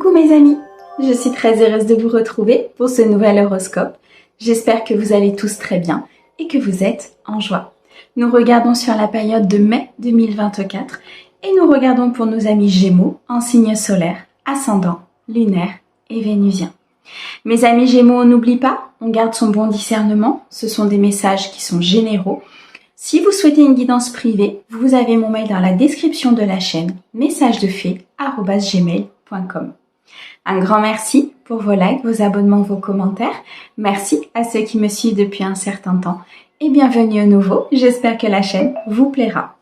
Coucou mes amis, je suis très heureuse de vous retrouver pour ce nouvel horoscope. J'espère que vous allez tous très bien et que vous êtes en joie. Nous regardons sur la période de mai 2024 et nous regardons pour nos amis Gémeaux en signe solaire, ascendant, lunaire et vénusien. Mes amis Gémeaux, on n'oublie pas, on garde son bon discernement, ce sont des messages qui sont généraux. Si vous souhaitez une guidance privée, vous avez mon mail dans la description de la chaîne, messagesdefée@gmail.com. Un grand merci pour vos likes, vos abonnements, vos commentaires. Merci à ceux qui me suivent depuis un certain temps et bienvenue au nouveau. J'espère que la chaîne vous plaira.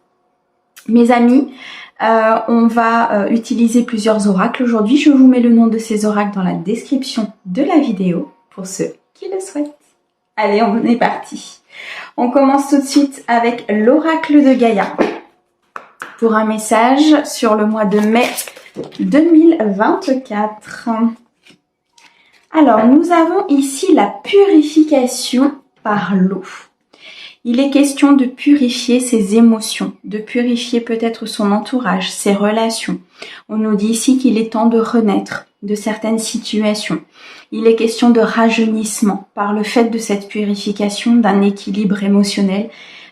Mes amis, on va utiliser plusieurs oracles. Aujourd'hui, je vous mets le nom de ces oracles dans la description de la vidéo pour ceux qui le souhaitent. Allez, on est parti. On commence tout de suite avec l'oracle de Gaïa pour un message sur le mois de mai 2024. Alors, nous avons ici la purification par l'eau. Il est question de purifier ses émotions, de purifier peut-être son entourage, ses relations. On nous dit ici qu'il est temps de renaître de certaines situations. Il est question de rajeunissement par le fait de cette purification, d'un équilibre émotionnel,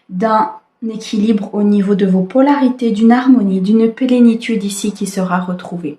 d'un équilibre au niveau de vos polarités, d'une harmonie, d'une plénitude ici qui sera retrouvée.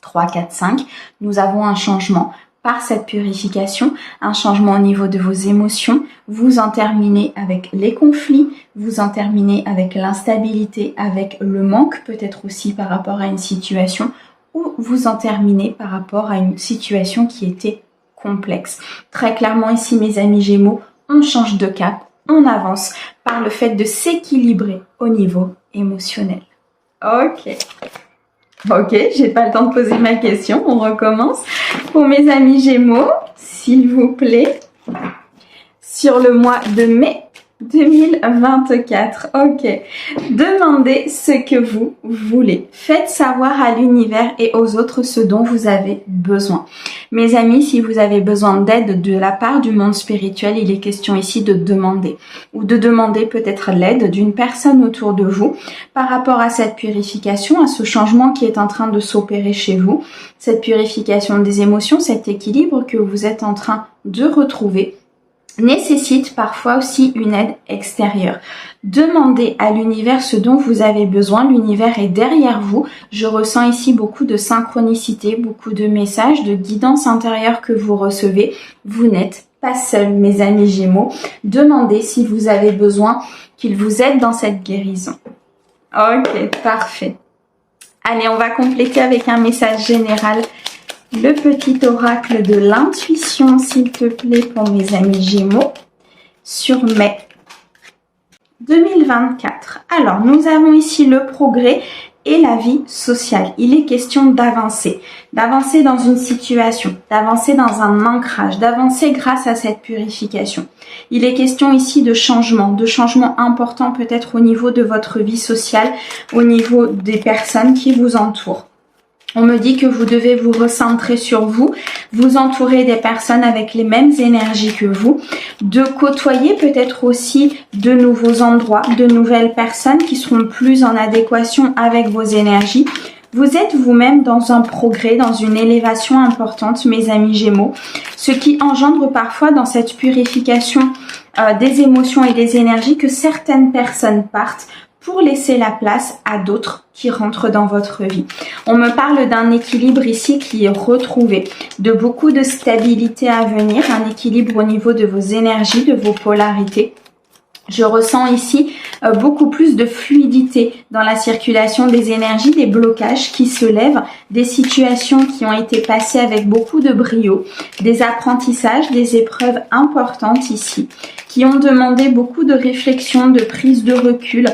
3, 4, 5, nous avons un changement par cette purification, un changement au niveau de vos émotions. Vous en terminez avec les conflits, vous en terminez avec l'instabilité, avec le manque peut-être aussi par rapport à une situation, ou vous en terminez par rapport à une situation qui était complexe. Très clairement ici mes amis Gémeaux, on change de cap, on avance par le fait de s'équilibrer au niveau émotionnel. Ok, j'ai pas le temps de poser ma question, on recommence. Pour mes amis Gémeaux, s'il vous plaît, sur le mois de mai 2024, demandez ce que vous voulez. Faites savoir à l'univers et aux autres ce dont vous avez besoin. Mes amis, si vous avez besoin d'aide de la part du monde spirituel, il est question ici de demander. Ou de demander peut-être l'aide d'une personne autour de vous par rapport à cette purification, à ce changement qui est en train de s'opérer chez vous. Cette purification des émotions, cet équilibre que vous êtes en train de retrouver nécessite parfois aussi une aide extérieure. Demandez à l'univers ce dont vous avez besoin. L'univers est derrière vous. Je ressens ici beaucoup de synchronicité, beaucoup de messages, de guidance intérieure que vous recevez. Vous n'êtes pas seul, mes amis Gémeaux. Demandez si vous avez besoin qu'il vous aide dans cette guérison. Ok, parfait. Allez, on va compléter avec un message général. Le petit oracle de l'intuition, s'il te plaît, pour mes amis Gémeaux, sur mai 2024. Alors, nous avons ici le progrès et la vie sociale. Il est question d'avancer dans une situation, d'avancer dans un ancrage, d'avancer grâce à cette purification. Il est question ici de changement important peut-être au niveau de votre vie sociale, au niveau des personnes qui vous entourent. On me dit que vous devez vous recentrer sur vous, vous entourer des personnes avec les mêmes énergies que vous, de côtoyer peut-être aussi de nouveaux endroits, de nouvelles personnes qui seront plus en adéquation avec vos énergies. Vous êtes vous-même dans un progrès, dans une élévation importante, mes amis Gémeaux, ce qui engendre parfois dans cette purification des émotions et des énergies que certaines personnes partent pour laisser la place à d'autres qui rentrent dans votre vie. On me parle d'un équilibre ici qui est retrouvé, de beaucoup de stabilité à venir, un équilibre au niveau de vos énergies, de vos polarités. Je ressens ici beaucoup plus de fluidité dans la circulation des énergies, des blocages qui se lèvent, des situations qui ont été passées avec beaucoup de brio, des apprentissages, des épreuves importantes ici, qui ont demandé beaucoup de réflexion, de prise de recul.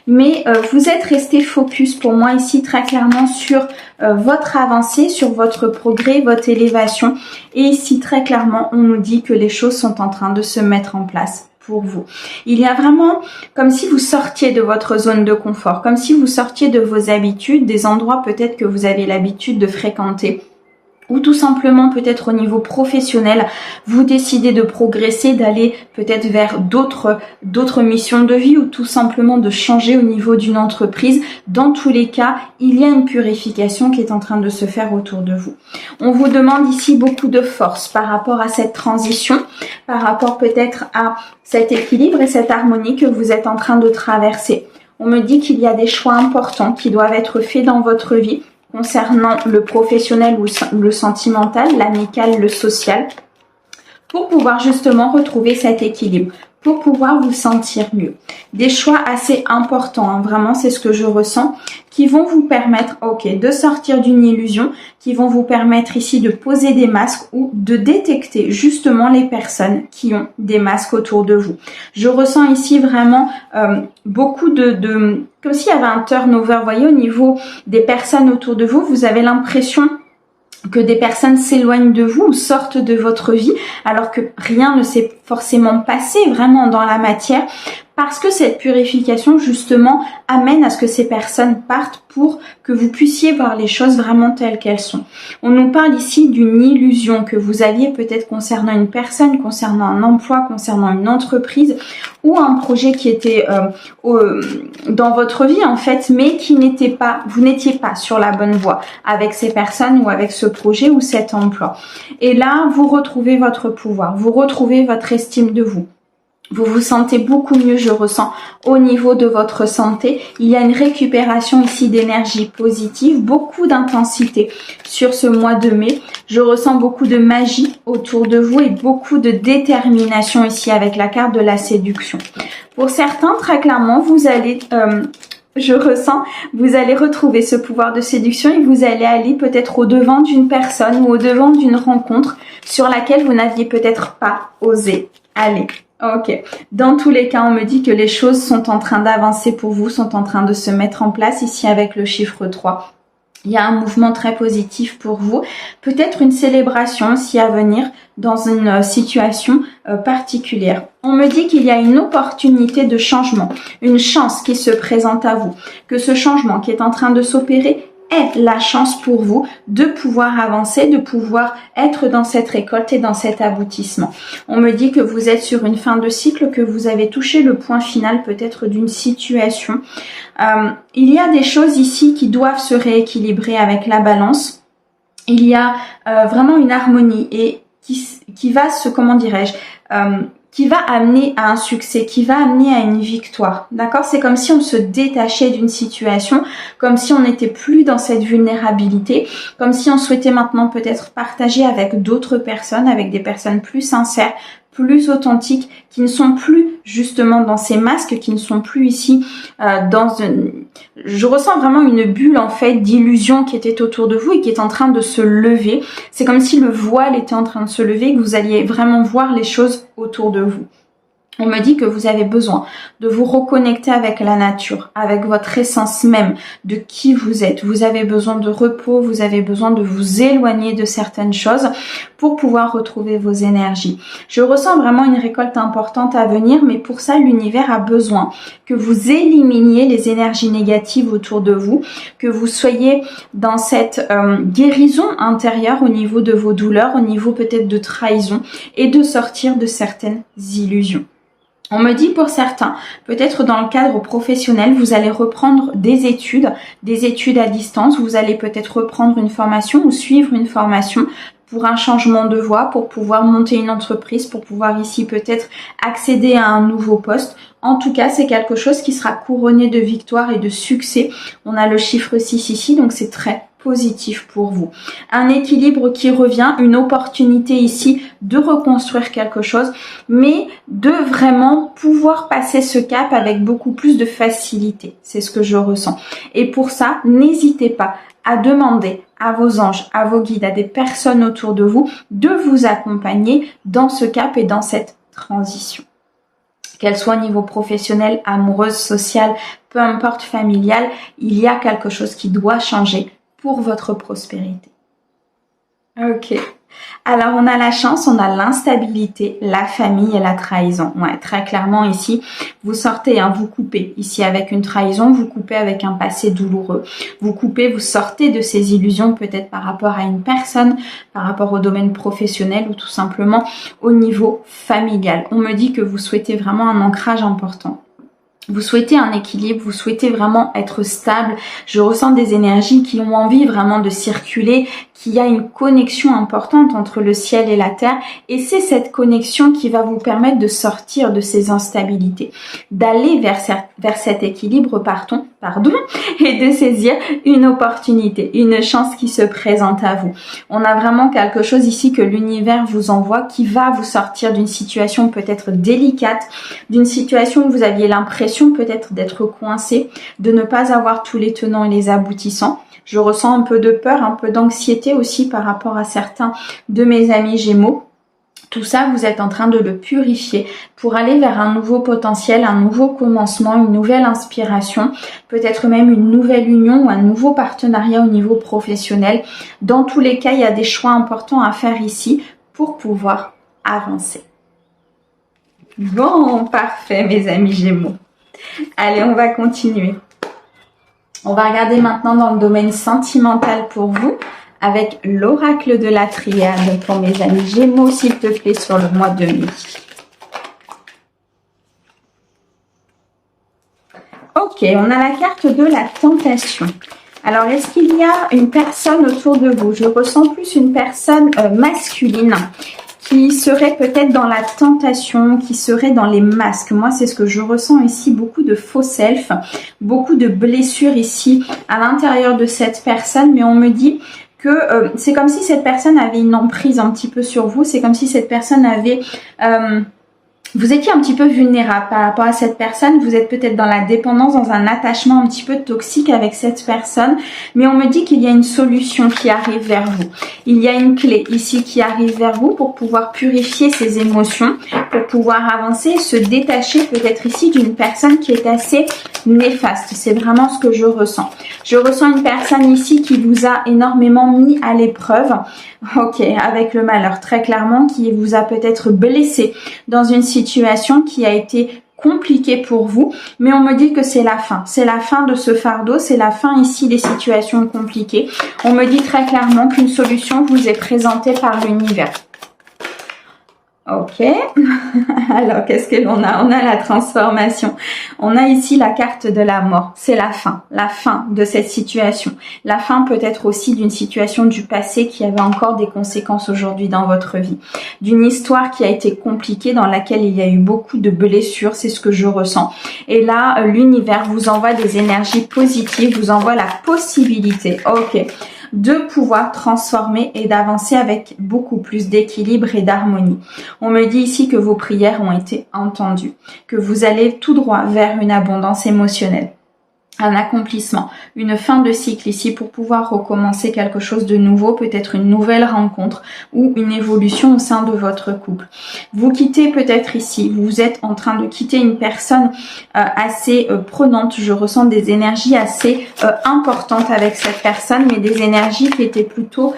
Mais vous êtes resté focus pour moi ici très clairement sur votre avancée, sur votre progrès, votre élévation. Et ici très clairement, on nous dit que les choses sont en train de se mettre en place pour vous. Il y a vraiment comme si vous sortiez de votre zone de confort, comme si vous sortiez de vos habitudes, des endroits peut-être que vous avez l'habitude de fréquenter, ou tout simplement peut-être au niveau professionnel, vous décidez de progresser, d'aller peut-être vers d'autres missions de vie ou tout simplement de changer au niveau d'une entreprise. Dans tous les cas, il y a une purification qui est en train de se faire autour de vous. On vous demande ici beaucoup de force par rapport à cette transition, par rapport peut-être à cet équilibre et cette harmonie que vous êtes en train de traverser. On me dit qu'il y a des choix importants qui doivent être faits dans votre vie, concernant le professionnel ou le sentimental, l'amical, le social, pour pouvoir justement retrouver cet équilibre, pour pouvoir vous sentir mieux. Des choix assez importants, hein, vraiment c'est ce que je ressens, qui vont vous permettre de sortir d'une illusion, qui vont vous permettre ici de poser des masques ou de détecter justement les personnes qui ont des masques autour de vous. Je ressens ici vraiment beaucoup de comme s'il y avait un turnover, vous voyez, au niveau des personnes autour de vous, vous avez l'impression que des personnes s'éloignent de vous ou sortent de votre vie alors que rien ne s'est forcément passé vraiment dans la matière, parce que cette purification justement amène à ce que ces personnes partent pour que vous puissiez voir les choses vraiment telles qu'elles sont. On nous parle ici d'une illusion que vous aviez peut-être concernant une personne, concernant un emploi, concernant une entreprise ou un projet qui était dans votre vie en fait, mais qui n'était pas, vous n'étiez pas sur la bonne voie avec ces personnes ou avec ce projet ou cet emploi. Et là, vous retrouvez votre pouvoir, vous retrouvez votre estime de vous. Vous vous sentez beaucoup mieux, je ressens, au niveau de votre santé. Il y a une récupération ici d'énergie positive, beaucoup d'intensité sur ce mois de mai. Je ressens beaucoup de magie autour de vous et beaucoup de détermination ici avec la carte de la séduction. Pour certains, très clairement, vous allez... je ressens, vous allez retrouver ce pouvoir de séduction et vous allez aller peut-être au-devant d'une personne ou au-devant d'une rencontre sur laquelle vous n'aviez peut-être pas osé aller. Ok. Dans tous les cas, on me dit que les choses sont en train d'avancer pour vous, sont en train de se mettre en place ici avec le chiffre 3. Il y a un mouvement très positif pour vous. Peut-être une célébration aussi à venir dans une situation particulière. On me dit qu'il y a une opportunité de changement, une chance qui se présente à vous. Que ce changement qui est en train de s'opérer est la chance pour vous de pouvoir avancer, de pouvoir être dans cette récolte et dans cet aboutissement. On me dit que vous êtes sur une fin de cycle, que vous avez touché le point final peut-être d'une situation. Il y a des choses ici qui doivent se rééquilibrer avec la balance. Il y a vraiment une harmonie et qui va se, comment dirais-je, qui va amener à un succès, qui va amener à une victoire. D'accord? C'est comme si on se détachait d'une situation, comme si on n'était plus dans cette vulnérabilité, comme si on souhaitait maintenant peut-être partager avec d'autres personnes, avec des personnes plus sincères, plus authentiques, qui ne sont plus justement dans ces masques, qui ne sont plus ici je ressens vraiment une bulle en fait d'illusion qui était autour de vous et qui est en train de se lever. C'est comme si le voile était en train de se lever et que vous alliez vraiment voir les choses autour de vous. On me dit que vous avez besoin de vous reconnecter avec la nature, avec votre essence même, de qui vous êtes. Vous avez besoin de repos, vous avez besoin de vous éloigner de certaines choses pour pouvoir retrouver vos énergies. Je ressens vraiment une récolte importante à venir, mais pour ça, l'univers a besoin que vous éliminiez les énergies négatives autour de vous, que vous soyez dans cette guérison intérieure au niveau de vos douleurs, au niveau peut-être de trahison et de sortir de certaines illusions. On me dit pour certains, peut-être dans le cadre professionnel, vous allez reprendre des études à distance, vous allez peut-être reprendre une formation ou suivre une formation pour un changement de voie, pour pouvoir monter une entreprise, pour pouvoir ici peut-être accéder à un nouveau poste. En tout cas, c'est quelque chose qui sera couronné de victoire et de succès. On a le chiffre 6 ici, donc c'est très positif pour vous. Un équilibre qui revient, une opportunité ici de reconstruire quelque chose, mais de vraiment pouvoir passer ce cap avec beaucoup plus de facilité. C'est ce que je ressens. Et pour ça, n'hésitez pas à demander à vos anges, à vos guides, à des personnes autour de vous de vous accompagner dans ce cap et dans cette transition. Qu'elle soit au niveau professionnel, amoureuse, social, peu importe familial, il y a quelque chose qui doit changer pour votre prospérité. Ok. Alors, on a la chance, on a l'instabilité, la famille et la trahison. Ouais, très clairement ici, vous sortez, vous coupez. Ici, avec une trahison, vous coupez avec un passé douloureux. Vous coupez, vous sortez de ces illusions peut-être par rapport à une personne, par rapport au domaine professionnel ou tout simplement au niveau familial. On me dit que vous souhaitez vraiment un ancrage important. Vous souhaitez un équilibre, vous souhaitez vraiment être stable. Je ressens des énergies qui ont envie vraiment de circuler, qu'il y a une connexion importante entre le ciel et la terre. Et c'est cette connexion qui va vous permettre de sortir de ces instabilités, d'aller vers cet équilibre, pardon, et de saisir une opportunité, une chance qui se présente à vous. On a vraiment quelque chose ici que l'univers vous envoie qui va vous sortir d'une situation peut-être délicate, d'une situation où vous aviez l'impression peut-être d'être coincé, de ne pas avoir tous les tenants et les aboutissants. Je ressens un peu de peur, un peu d'anxiété aussi par rapport à certains de mes amis Gémeaux. Tout ça, vous êtes en train de le purifier pour aller vers un nouveau potentiel, un nouveau commencement, une nouvelle inspiration, peut-être même une nouvelle union ou un nouveau partenariat au niveau professionnel. Dans tous les cas, il y a des choix importants à faire ici pour pouvoir avancer. Bon, parfait mes amis Gémeaux. Allez, on va continuer. On va regarder maintenant dans le domaine sentimental pour vous, avec l'oracle de la triade pour mes amis Gémeaux, s'il te plaît, sur le mois de mai. Ok, on a la carte de la tentation. Alors, est-ce qu'il y a une personne autour de vous? Je ressens plus une personne masculine qui serait peut-être dans la tentation, qui serait dans les masques. Moi, c'est ce que je ressens ici, beaucoup de faux self, beaucoup de blessures ici à l'intérieur de cette personne, mais on me dit que c'est comme si cette personne avait une emprise un petit peu sur vous, c'est comme si cette personne avait... vous étiez un petit peu vulnérable par rapport à cette personne, vous êtes peut-être dans la dépendance, dans un attachement un petit peu toxique avec cette personne, mais on me dit qu'il y a une solution qui arrive vers vous. Il y a une clé ici qui arrive vers vous pour pouvoir purifier ses émotions, pour pouvoir avancer et se détacher peut-être ici d'une personne qui est assez néfaste. C'est vraiment ce que je ressens. Je ressens une personne ici qui vous a énormément mis à l'épreuve, ok, avec le malheur très clairement, qui vous a peut-être blessé dans une situation qui a été compliquée pour vous, mais on me dit que c'est la fin de ce fardeau, c'est la fin ici des situations compliquées. On me dit très clairement qu'une solution vous est présentée par l'univers. Ok, alors qu'est-ce que l'on a? On a la transformation. On a ici la carte de la mort. C'est la fin de cette situation. La fin peut-être aussi d'une situation du passé qui avait encore des conséquences aujourd'hui dans votre vie. D'une histoire qui a été compliquée, dans laquelle il y a eu beaucoup de blessures, c'est ce que je ressens. Et là, l'univers vous envoie des énergies positives, vous envoie la possibilité, ok, de pouvoir transformer et d'avancer avec beaucoup plus d'équilibre et d'harmonie. On me dit ici que vos prières ont été entendues, que vous allez tout droit vers une abondance émotionnelle, un accomplissement, une fin de cycle ici pour pouvoir recommencer quelque chose de nouveau, peut-être une nouvelle rencontre ou une évolution au sein de votre couple. Vous quittez peut-être ici, vous êtes en train de quitter une personne assez prenante, je ressens des énergies assez importantes avec cette personne, mais des énergies qui étaient plutôt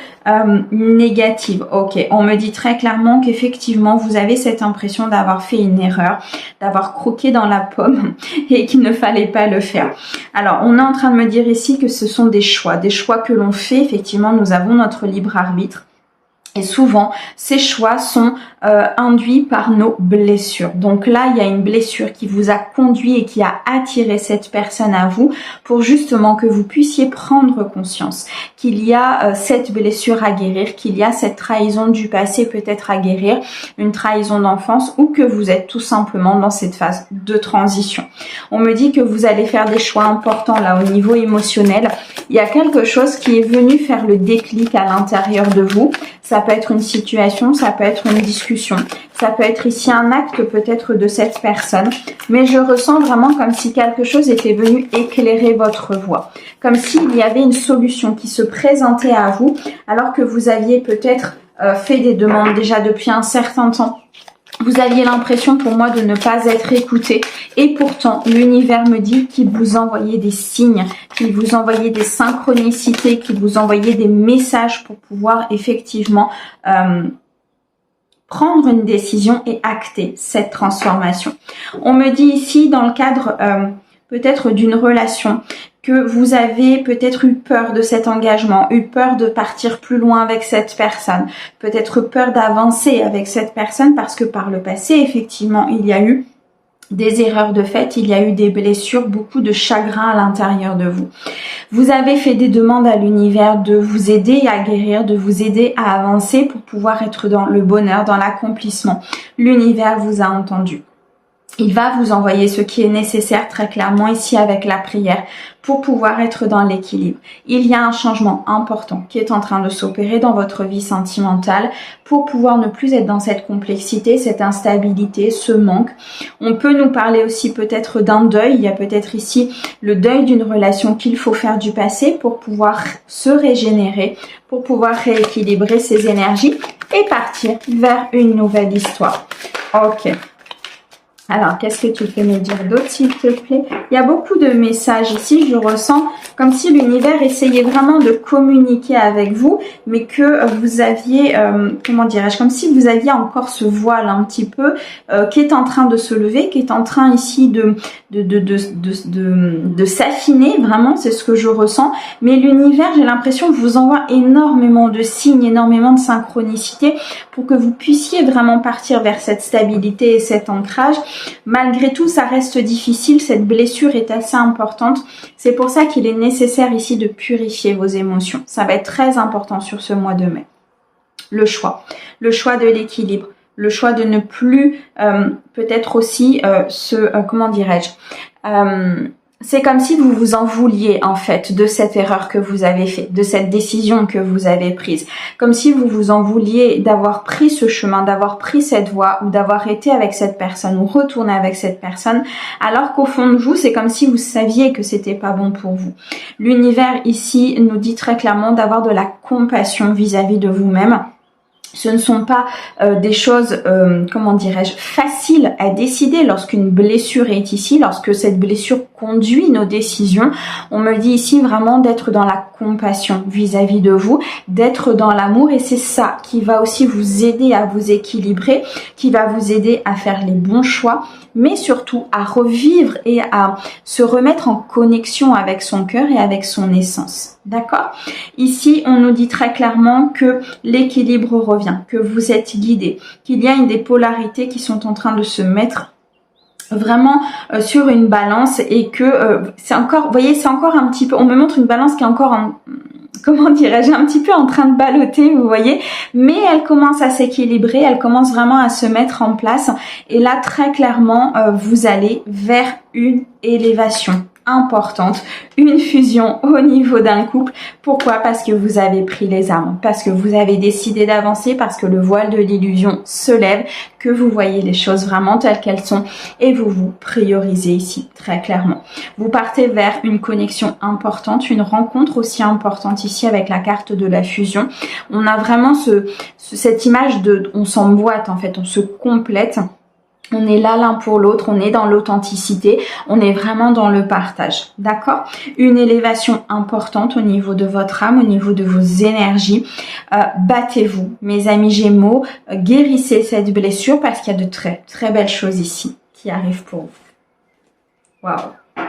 négatives. Ok, on me dit très clairement qu'effectivement vous avez cette impression d'avoir fait une erreur, d'avoir croqué dans la pomme et qu'il ne fallait pas le faire. Alors, on est en train de me dire ici que ce sont des choix que l'on fait. Effectivement, nous avons notre libre arbitre. Et souvent, ces choix sont induits par nos blessures. Donc là, il y a une blessure qui vous a conduit et qui a attiré cette personne à vous pour justement que vous puissiez prendre conscience qu'il y a cette blessure à guérir, qu'il y a cette trahison du passé peut-être à guérir, une trahison d'enfance ou que vous êtes tout simplement dans cette phase de transition. On me dit que vous allez faire des choix importants là au niveau émotionnel. Il y a quelque chose qui est venu faire le déclic à l'intérieur de vous. Ça peut être une situation, ça peut être une discussion, ça peut être ici un acte peut-être de cette personne, mais je ressens vraiment comme si quelque chose était venu éclairer votre voie, comme s'il y avait une solution qui se présentait à vous alors que vous aviez peut-être fait des demandes déjà depuis un certain temps Vous aviez l'impression pour moi de ne pas être écouté et pourtant l'univers me dit qu'il vous envoyait des signes, qu'il vous envoyait des synchronicités, qu'il vous envoyait des messages pour pouvoir effectivement prendre une décision et acter cette transformation. On me dit ici dans le cadre peut-être d'une relation que vous avez peut-être eu peur de cet engagement, eu peur de partir plus loin avec cette personne, peut-être peur d'avancer avec cette personne parce que par le passé, effectivement, il y a eu des erreurs de fait, il y a eu des blessures, beaucoup de chagrin à l'intérieur de vous. Vous avez fait des demandes à l'univers de vous aider à guérir, de vous aider à avancer pour pouvoir être dans le bonheur, dans l'accomplissement. L'univers vous a entendu. Il va vous envoyer ce qui est nécessaire très clairement ici avec la prière pour pouvoir être dans l'équilibre. Il y a un changement important qui est en train de s'opérer dans votre vie sentimentale pour pouvoir ne plus être dans cette complexité, cette instabilité, ce manque. On peut nous parler aussi peut-être d'un deuil. Il y a peut-être ici le deuil d'une relation qu'il faut faire du passé pour pouvoir se régénérer, pour pouvoir rééquilibrer ses énergies et partir vers une nouvelle histoire. Ok. Alors, qu'est-ce que tu peux me dire d'autre, s'il te plaît? Il y a beaucoup de messages ici. Je ressens comme si l'univers essayait vraiment de communiquer avec vous, mais que vous aviez, comment dirais-je, comme si vous aviez encore ce voile un petit peu qui est en train de se lever, qui est en train ici de s'affiner. Vraiment, c'est ce que je ressens. Mais l'univers, j'ai l'impression, vous envoie énormément de signes, énormément de synchronicité pour que vous puissiez vraiment partir vers cette stabilité et cet ancrage. Malgré tout, ça reste difficile, cette blessure est assez importante. C'est pour ça qu'il est nécessaire ici de purifier vos émotions. Ça va être très important sur ce mois de mai. Le choix de l'équilibre, le choix de ne plus peut-être aussi comment dirais-je, c'est comme si vous vous en vouliez en fait de cette erreur que vous avez faite, de cette décision que vous avez prise. Comme si vous vous en vouliez d'avoir pris ce chemin, d'avoir pris cette voie ou d'avoir été avec cette personne ou retourné avec cette personne alors qu'au fond de vous, c'est comme si vous saviez que c'était pas bon pour vous. L'univers ici nous dit très clairement d'avoir de la compassion vis-à-vis de vous-même. Ce ne sont pas des choses, comment dirais-je, faciles à décider lorsqu'une blessure est ici, lorsque cette blessure conduit nos décisions. On me dit ici vraiment d'être dans la compassion vis-à-vis de vous, d'être dans l'amour et c'est ça qui va aussi vous aider à vous équilibrer, qui va vous aider à faire les bons choix, mais surtout à revivre et à se remettre en connexion avec son cœur et avec son essence. D'accord? Ici, on nous dit très clairement que l'équilibre revient, que vous êtes guidé, qu'il y a des polarités qui sont en train de se mettre vraiment sur une balance et que c'est encore, vous voyez, c'est encore un petit peu, on me montre une balance qui est encore comment dirais-je, un petit peu en train de balloter, vous voyez, mais elle commence à s'équilibrer, elle commence vraiment à se mettre en place et là très clairement vous allez vers une élévation importante, une fusion au niveau d'un couple. Pourquoi? Parce que vous avez pris les armes, parce que vous avez décidé d'avancer, parce que le voile de l'illusion se lève, que vous voyez les choses vraiment telles qu'elles sont et vous vous priorisez ici très clairement. Vous partez vers une connexion importante, une rencontre aussi importante ici avec la carte de la fusion. On a vraiment cette image de, on s'emboîte en fait, on se complète. On est là l'un pour l'autre, on est dans l'authenticité, on est vraiment dans le partage, d'accord? Une élévation importante au niveau de votre âme, au niveau de vos énergies. Battez-vous, mes amis Gémeaux, guérissez cette blessure parce qu'il y a de très très belles choses ici qui arrivent pour vous. Waouh!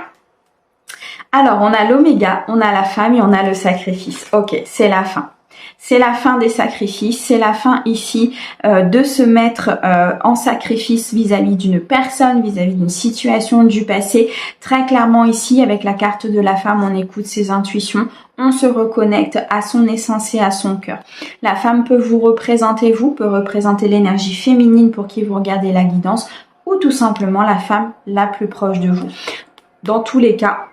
Alors, on a l'oméga, on a la femme et on a le sacrifice. Ok, c'est la fin. C'est la fin des sacrifices, c'est la fin ici de se mettre en sacrifice vis-à-vis d'une personne, vis-à-vis d'une situation du passé. Très clairement ici, avec la carte de la femme, on écoute ses intuitions, on se reconnecte à son essence et à son cœur. La femme peut vous représenter, peut représenter l'énergie féminine pour qui vous regardez la guidance, ou tout simplement la femme la plus proche de vous. Dans tous les cas,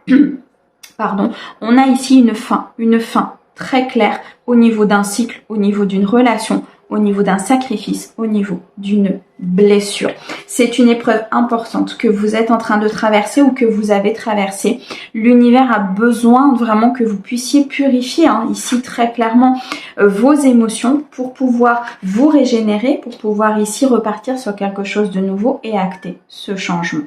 pardon, on a ici une fin très claire au niveau d'un cycle, au niveau d'une relation, au niveau d'un sacrifice, au niveau d'une blessure. C'est une épreuve importante que vous êtes en train de traverser ou que vous avez traversée. L'univers a besoin vraiment que vous puissiez purifier, ici très clairement, vos émotions pour pouvoir vous régénérer, pour pouvoir ici repartir sur quelque chose de nouveau et acter ce changement.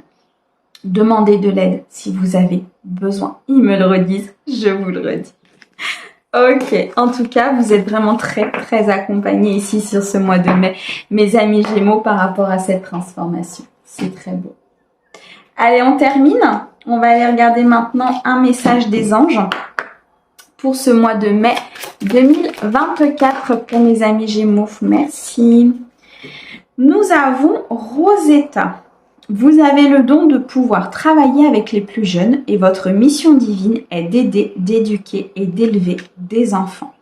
Demandez de l'aide si vous avez besoin. Ils me le redisent, je vous le redis. Ok, en tout cas, vous êtes vraiment très accompagnés ici sur ce mois de mai, mes amis Gémeaux, par rapport à cette transformation. C'est très beau. Allez, on termine. On va aller regarder maintenant un message des anges pour ce mois de mai 2024 pour mes amis Gémeaux. Merci. Nous avons Rosetta. Vous avez le don de pouvoir travailler avec les plus jeunes et votre mission divine est d'aider, d'éduquer et d'élever des enfants.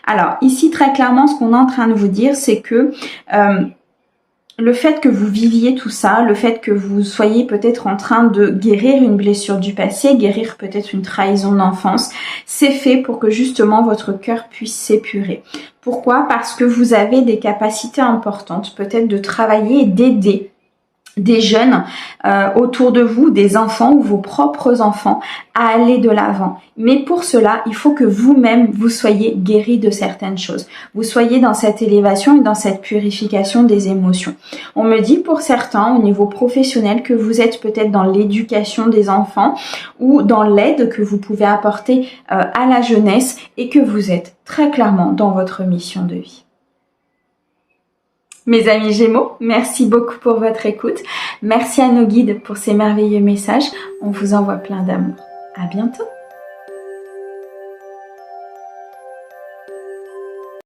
Alors ici très clairement ce qu'on est en train de vous dire c'est que le fait que vous viviez tout ça, le fait que vous soyez peut-être en train de guérir une blessure du passé, guérir peut-être une trahison d'enfance, c'est fait pour que justement votre cœur puisse s'épurer. Pourquoi? Parce que vous avez des capacités importantes, peut-être de travailler et d'aider des jeunes autour de vous, des enfants ou vos propres enfants à aller de l'avant. Mais pour cela, il faut que vous-même, vous soyez guéri de certaines choses. Vous soyez dans cette élévation et dans cette purification des émotions. On me dit pour certains, au niveau professionnel, que vous êtes peut-être dans l'éducation des enfants ou dans l'aide que vous pouvez apporter à la jeunesse et que vous êtes très clairement dans votre mission de vie. Mes amis Gémeaux, merci beaucoup pour votre écoute. Merci à nos guides pour ces merveilleux messages. On vous envoie plein d'amour. À bientôt.